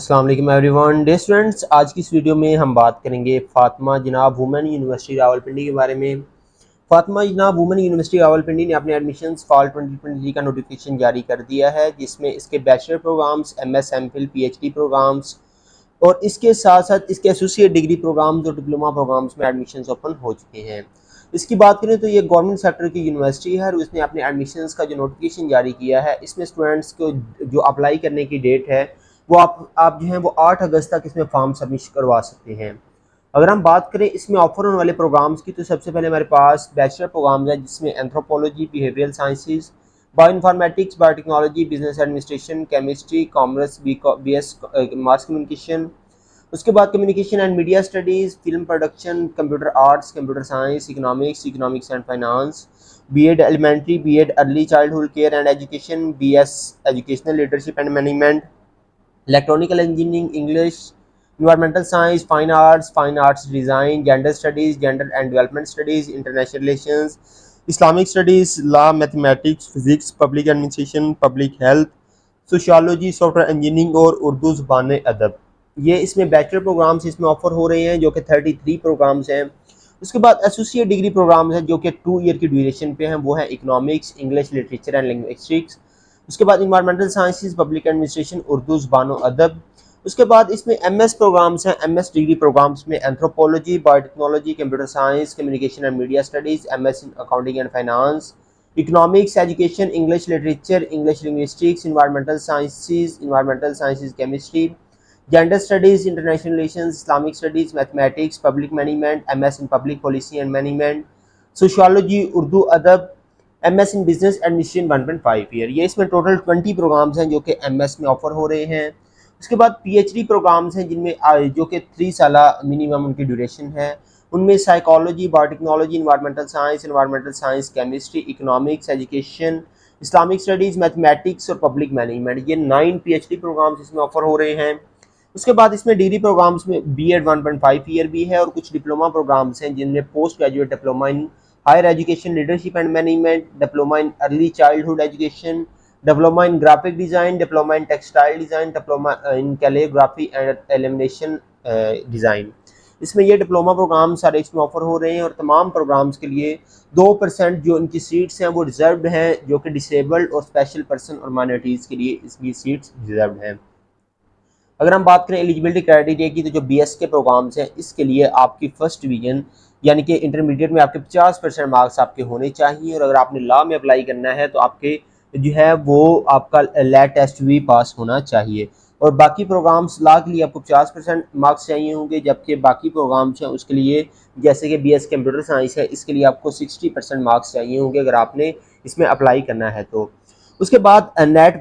अस्सलाम वालेकुम everyone. Day students, आज की इस वीडियो में हम बात करेंगे फातिमा जनाब वुमेन यूनिवर्सिटी रावलपिंडी के बारे में। फातिमा जनाब वुमेन यूनिवर्सिटी रावलपिंडी ने अपने एडमिशंस फॉल 2023 का नोटिफिकेशन जारी कर दिया है, जिसमें इसके bachelor programs, MS, MPhil, PhD programs और इसके साथ साथ इसके एसोसिएट डिग्री प्रोग्राम्स और डिप्लोमा प्रोग्राम्स में एडमिशंस ओपन हो चुके हैं। इसकी बात करें तो ये गवर्नमेंट सेक्टर की यूनिवर्सिटी है और उसने अपने एडमिशंस का जो नोटिफिकेशन जारी किया है, इसमें स्टूडेंट्स को जो अप्लाई करने की डेट है वो आप जो है वो 8 अगस्त तक इसमें फॉर्म सबमिट करवा सकते हैं। अगर हम बात करें इसमें ऑफर होने वाले प्रोग्राम्स की, तो सबसे पहले हमारे पास बैचलर प्रोग्राम्स है, जिसमें anthropology, behavioural sciences, bio informatics, biotechnology, business administration, chemistry, commerce, BS mass communication. उसके बाद communication and media studies, film production, computer arts, computer science, economics, economics and finance, BEd elementary, BEd early childhood care and education, BS educational leadership and management, electronical engineering, English, environmental science, fine arts design, gender studies, gender and development studies, international relations, Islamic studies, law, mathematics, physics, public administration, public health, sociology, software engineering और उर्दू ज़ुबान अदब। ये इसमें bachelor programmes इसमें offer हो रहे हैं, जो कि 33 प्रोग्राम्स हैं। उसके बाद एसोसिएट डिग्री प्रोग्राम्स हैं, जो कि 2 ईयर की ड्यूरेशन पे हैं। वो है economics, English literature and linguistics. उसके बाद environmental sciences, public administration, Urdu ज़ुबान अदब। उसके बाद इसमें एमएस प्रोग्राम्स हैं। एमएस डिग्री प्रोग्राम्स में anthropology, biotechnology, computer science, communication and media studies, MS in accounting and finance, economics, education, English literature, English linguistics, environmental sciences, chemistry, gender studies, international relations, Islamic studies, mathematics, public management, MS in public policy and management, sociology, Urdu अदब, MS in business administration 1.5 year. ये इसमें total 20 programmes हैं जो कि MS में offer हो रहे हैं। उसके बाद पीएचडी प्रोग्राम्स हैं, जिनमें जो कि 3 साल मिनिमम उनकी ड्यूरेशन है। उनमें psychology, biotechnology, environmental science, chemistry, economics, education, Islamic studies, mathematics और पब्लिक मैनेजमेंट, ये 9 पीएचडी प्रोग्राम्स इसमें ऑफर हो रहे हैं। उसके बाद इसमें डिग्री प्रोग्राम्स में बीएड 1.5 ईयर भी है और कुछ डिप्लोमा प्रोग्राम्स हैं, जिनमें post graduate diploma in higher education, leadership and management, diploma in early childhood education, diploma in graphic design, diploma in textile design, diploma in calligraphy and elimination design. इसमें ये diploma programme सारे इसमें offer हो रहे हैं और तमाम programmes के लिए 2% जो इनकी सीट्स हैं वो रिजर्व्ड हैं, जो कि डिसेबल्ड और स्पेशल पर्सन और माइनॉरिटीज़ के लिए इसकी सीट्स रिजर्व्ड हैं। अगर हम बात करें एलिजिबिलिटी क्राइटेरिया की, तो जो बीएस के प्रोग्राम्स हैं इसके लिए आपकी फर्स्ट डिवीजन यानी कि इंटरमीडिएट में आपके 50% मार्क्स आपके होने चाहिए। और अगर आपने लॉ में अप्लाई करना है तो आपके जो है वो आपका लैट टेस्ट भी पास होना चाहिए। और बाकी प्रोग्राम्स लॉ के लिए आपको 50% मार्क्स चाहिए होंगे, जबकि बाकी प्रोग्राम्स हैं उसके लिए, जैसे कि बीएस कंप्यूटर साइंस है, इसके लिए आपको 60% मार्क्स चाहिए होंगे अगर आपने इसमें अप्लाई करना है तो। उसके बाद नेट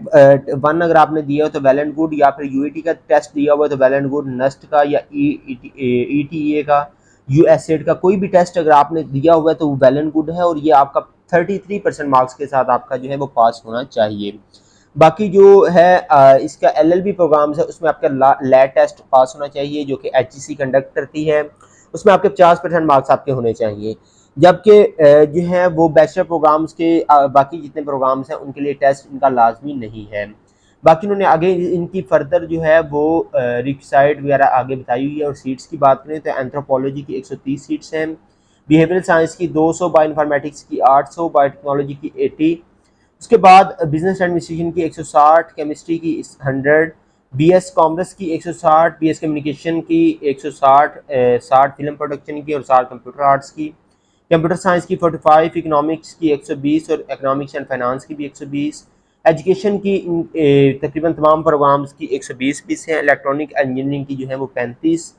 1 अगर आपने दिया हो तो वेल एंड गुड, या फिर यूईटी का टेस्ट दिया हुआ है तो वेल एंड गुड, नस्ट का या ईटीए का, यूएसएड का कोई भी टेस्ट अगर आपने दिया हुआ है तो वो वेल एंड गुड है और ये आपका 33% मार्क्स के साथ आपका जो है वो पास होना चाहिए। बाकी जो है इसका एलएलबी प्रोग्राम्स है, उसमें आपका लैब टेस्ट पास होना चाहिए, जो कि एचईसी कंडक्ट करती है। उसमें आपके 50% मार्क्स आपके होने चाहिए। जबकि जो है वो बैचलर प्रोग्राम्स के बाकी जितने प्रोग्राम्स हैं उनके लिए टेस्ट इनका लाजमी नहीं है। बाकी उन्होंने आगे इनकी फर्दर जो है वो रिक्साइड वगैरह आगे बताई हुई है। और सीट्स की बात करें तो एंथ्रोपोलॉजी की 130 सीट्स हैं, बिहेवियरल साइंस की 200, बायो इन्फॉर्मेटिक्स की 800, बायोटेक्नोलॉजी की 80, उसके बाद बिजनेस एडमिनिस्ट्रेशन की 160, केमिस्ट्री की 100, बीएस कॉमर्स की 160, बीएस कम्युनिकेशन की 160, 60 फिल्म प्रोडक्शन की और 60 कंप्यूटर आर्ट्स की, कंप्यूटर साइंस की 45, इकोनॉमिक्स की 120 और इकोनॉमिक्स एंड फाइनेंस की भी 120, एजुकेशन की तकरीबन तमाम प्रोग्राम्स की 120 हैं, इलेक्ट्रॉनिक इंजीनियरिंग की जो है वो 35,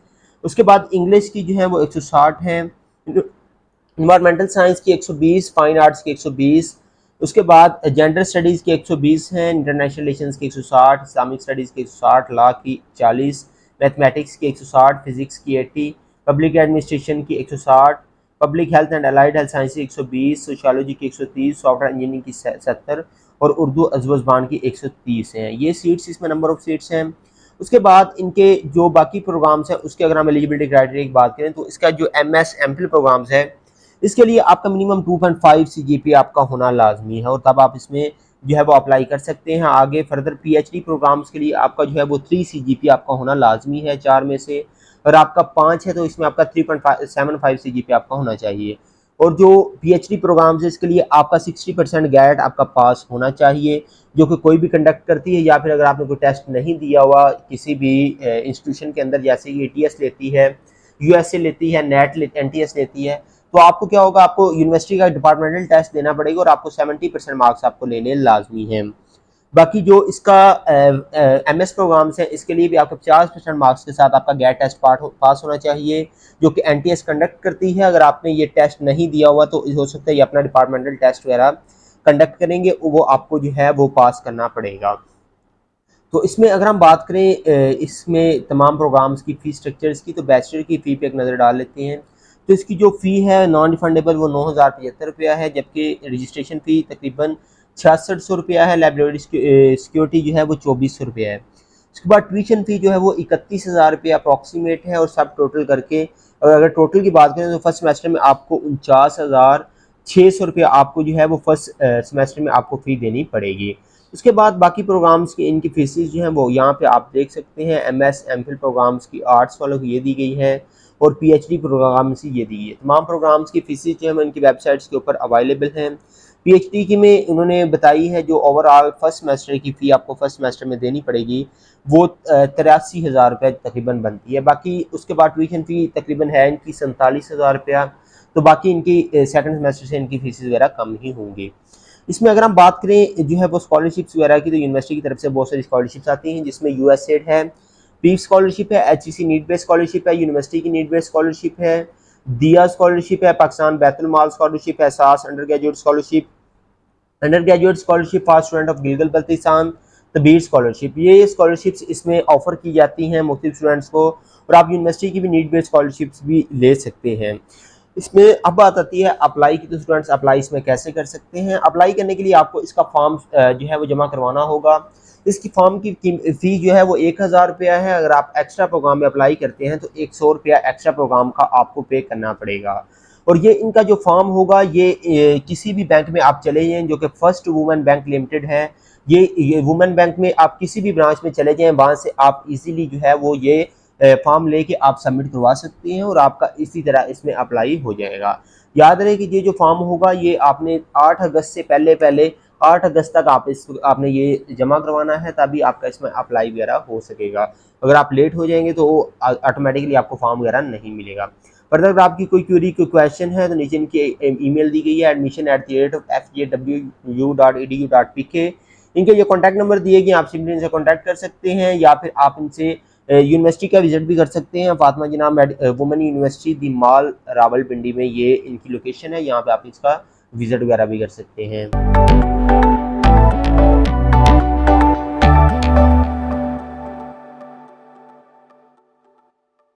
उसके बाद इंग्लिश की जो है वो 160 है, इन्वायरमेंटल साइंस की 120, फाइन आर्ट्स की 120, उसके बाद जेंडर स्टडीज़ की 120 हैं, इंटरनेशनल रिलेशंस की 160, इस्लामिक स्टडीज़ की 160, लॉ की 40, मैथमेटिक्स की 160, फिजिक्स की 80, पब्लिक एडमिनिस्ट्रेशन की 160, public health and allied health science की 120, सोशियोलॉजी की 130, सॉफ्टवेयर इंजीनियरिंग की 70 और उर्दू अज़बज़बान की 130 हैं। ये सीट्स इसमें नंबर ऑफ़ सीट्स हैं। उसके बाद इनके जो बाकी प्रोग्राम्स हैं उसके अगर हम एलिजिबिलिटी क्राइटेरिया की बात करें तो इसका जो एमएस एमफिल प्रोग्राम्स है इसके लिए आपका मिनिमम 2.5 सीजीपीए आपका होना लाजमी है और तब आप इसमें जो है वो अप्लाई कर सकते हैं। आगे फर्दर पीएचडी प्रोग्राम्स के लिए आपका जो है वो 3 सीजीपी आपका होना लाजमी है 4 में से, और आपका 5 है तो इसमें आपका 3.75 सीजीपी आपका होना चाहिए। और जो पीएचडी प्रोग्राम्स है इसके लिए आपका 60% गैट आपका पास होना चाहिए, जो कि कोई भी कंडक्ट करती है, या फिर अगर आपने कोई टेस्ट नहीं दिया हुआ किसी भी इंस्टीट्यूशन के अंदर, जैसे कि एटीएस लेती है, यूएसए लेती है, नेट एनटीएस लेती है, तो आपको क्या होगा, आपको यूनिवर्सिटी का डिपार्टमेंटल टेस्ट देना पड़ेगा और आपको 70% मार्क्स आपको लेने लाजमी हैं। बाकी जो इसका एमएस प्रोग्राम्स है इसके लिए भी आपको 50% मार्क्स के साथ आपका गैट टेस्ट पास होना चाहिए, जो कि एनटीएस कंडक्ट करती है। अगर आपने ये टेस्ट नहीं दिया हुआ तो हो सकता है ये अपना डिपार्टमेंटल टेस्ट वगैरह कंडक्ट करेंगे, वो आपको जो है वो पास करना पड़ेगा। तो इसमें अगर हम बात करें इसमें तमाम प्रोग्राम्स की फ़ी स्ट्रक्चर्स की, तो बैचलर की फ़ी पे एक नज़र डाल लेते हैं। तो इसकी जो फ़ी है नॉन रिफंडेबल वो 9,075 रुपया है, जबकि रजिस्ट्रेशन फ़ी तकरीबन 6600 रुपया है। लाइब्रेरी सिक्योरिटी जो है वो 2400 रुपया है। उसके बाद ट्यूशन फ़ी जो है वो 31,000 रुपया अप्रॉक्सीमेट है, और सब टोटल करके और अगर टोटल की बात करें तो फर्स्ट सेमेस्टर में आपको 49,600 रुपया आपको जो है वो फर्स्ट सेमेस्टर में आपको फ़ी देनी पड़ेगी। उसके बाद बाकी प्रोग्राम्स की इनकी फीसिस जो हैं वो यहाँ पे आप देख सकते हैं। एमएस एमफिल प्रोग्राम्स की आर्ट्स वालों को ये दी गई है, और पीएचडी प्रोग्राम से ये दी गई है। तमाम प्रोग्राम्स की फीसिस जो है इनकी वेबसाइट्स के ऊपर अवेलेबल हैं। पीएचडी की में उन्होंने बताई है जो ओवरऑल फर्स्ट सेमेस्टर की फ़ी आपको फर्स्ट सेमेस्टर में देनी पड़ेगी वो 83,000 रुपये तकरीबन बनती है। बाकी उसके बाद ट्यूशन फ़ी तकरीबन है इनकी 47,000 रुपया, तो बाकी इनकी सेकंड सेमेस्टर से इनकी फीसिस वगैरह कम ही होंगी। इसमें अगर हम बात करें जो है वो स्कॉलरशिप्स वगैरह की, तो यूनिवर्सिटी की तरफ से बहुत सारी स्कॉलरशिप्स आती हैं, जिसमें यूएसएड है, पीफ स्कॉलरशिप है, एचईसी नीड बेस्ड स्कॉलरशिप है, यूनिवर्सिटी की नीड बेस्ड स्कॉलरशिप है, दिया स्कॉलरशिप है, पाकिस्तान बैतुल माल स्कॉलरशिप है, सास under graduate scholarship for student of Gilgit Baltistan, तबीर स्कॉलरशिप। ये स्कॉलरशिप्स इसमें ऑफर की जाती हैं मुख्तलिफ स्टूडेंट्स को, और आप यूनिवर्सिटी की भी नीड बेस्ड स्कॉलरशिप्स भी ले सकते हैं। इसमें अब बात आती है अप्लाई की, तो स्टूडेंट्स अप्लाई इसमें कैसे कर सकते हैं। अप्लाई करने के लिए आपको इसका फॉर्म जो है वो जमा करवाना होगा। इसकी फॉर्म की फ़ी जो है वो 1,000 रुपया है। अगर आप एक्स्ट्रा प्रोग्राम में अप्लाई करते हैं तो 100 रुपया एक्स्ट्रा प्रोग्राम का आपको पे करना पड़ेगा। और ये इनका जो फॉर्म होगा ये किसी भी बैंक में आप चले जाएँ, जो कि फर्स्ट वुमेन बैंक लिमिटेड है, ये वुमेन बैंक में आप किसी भी ब्रांच में चले जाएँ, वहाँ से आप इजीली जो है वो ये फॉर्म लेके आप सबमिट करवा सकते हैं, और आपका इसी तरह इसमें अप्लाई हो जाएगा। याद रहे कि ये जो फॉर्म होगा ये आपने 8 अगस्त से पहले 8 अगस्त तक आपने ये जमा करवाना है, तभी आपका इसमें अप्लाई वगैरह हो सकेगा। अगर आप लेट हो जाएंगे तो ऑटोमेटिकली आपको फॉर्म वगैरह नहीं मिलेगा। फर्दर अगर आपकी कोई क्वेरी कोई क्वेश्चन है तो नीचे इनकी ईमेल दी गई है admission@fjwu.edu.pk। इनके जो कॉन्टैक्ट नंबर दिए गए आप सिंपली इनसे कॉन्टैक्ट कर सकते हैं, या फिर आप इनसे यूनिवर्सिटी का विजिट भी कर सकते हैं। फातिमा जिनाब वुमेन यूनिवर्सिटी दी माल रावलपिंडी में ये इनकी लोकेशन है, यहाँ पे आप इसका विजिट वगैरह भी कर सकते हैं।